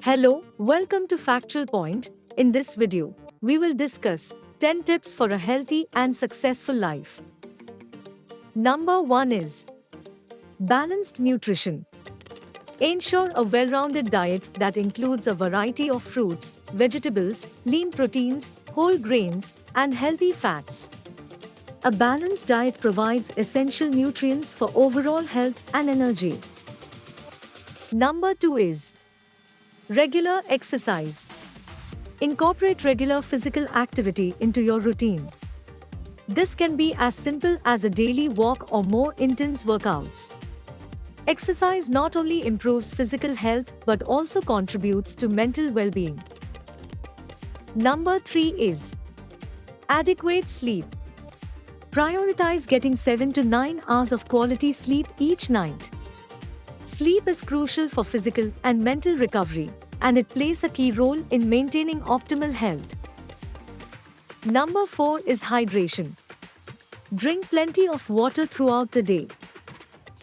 Hello, welcome to Factual Point. In this video, we will discuss 10 tips for a healthy and successful life. Number 1 is balanced nutrition. Ensure a well-rounded diet that includes a variety of fruits, vegetables, lean proteins, whole grains, and healthy fats. A balanced diet provides essential nutrients for overall health and energy. Number 2 is regular exercise. Incorporate regular physical activity into your routine. This can be as simple as a daily walk or more intense workouts. Exercise not only improves physical health but also contributes to mental well-being. Number 3 is adequate sleep. Prioritize getting 7 to 9 hours of quality sleep each night. Sleep is crucial for physical and mental recovery, and it plays a key role in maintaining optimal health. Number 4 is hydration. Drink plenty of water throughout the day.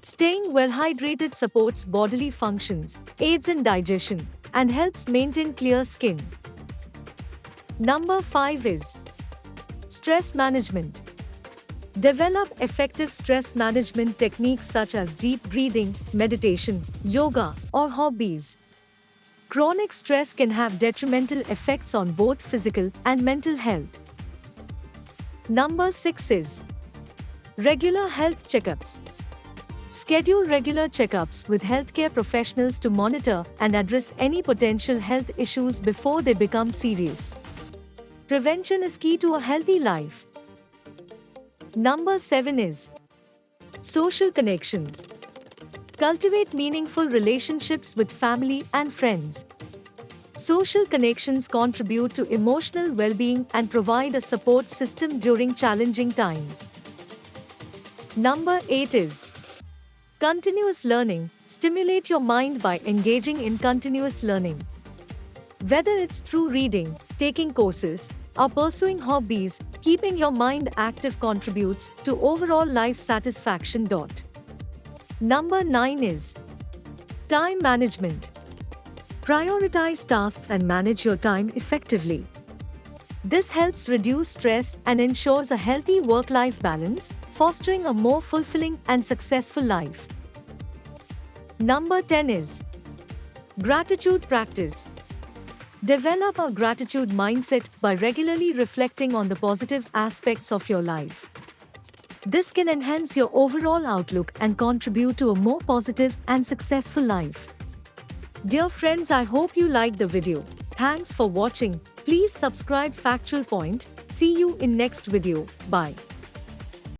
Staying well hydrated supports bodily functions, aids in digestion, and helps maintain clear skin. Number 5 is stress management. Develop effective stress management techniques such as deep breathing, meditation, yoga, or hobbies. Chronic stress can have detrimental effects on both physical and mental health. Number 6 is regular health checkups. Schedule regular checkups with healthcare professionals to monitor and address any potential health issues before they become serious. Prevention is key to a healthy life. Number 7 is social connections. Cultivate meaningful relationships with family and friends. Social connections contribute to emotional well-being and provide a support system during challenging times. Number 8 is continuous learning. Stimulate your mind by engaging in continuous learning. Whether it's through reading, taking courses, or pursuing hobbies, keeping your mind active contributes to overall life satisfaction. Number 9 is time management. Prioritize tasks and manage your time effectively. This helps reduce stress and ensures a healthy work-life balance, fostering a more fulfilling and successful life. Number 10 is gratitude practice. Develop a gratitude mindset by regularly reflecting on the positive aspects of your life. This can enhance your overall outlook and contribute to a more positive and successful life. Dear friends, I hope you liked the video. Thanks for watching. Please subscribe Factual Point. See you in next video. Bye.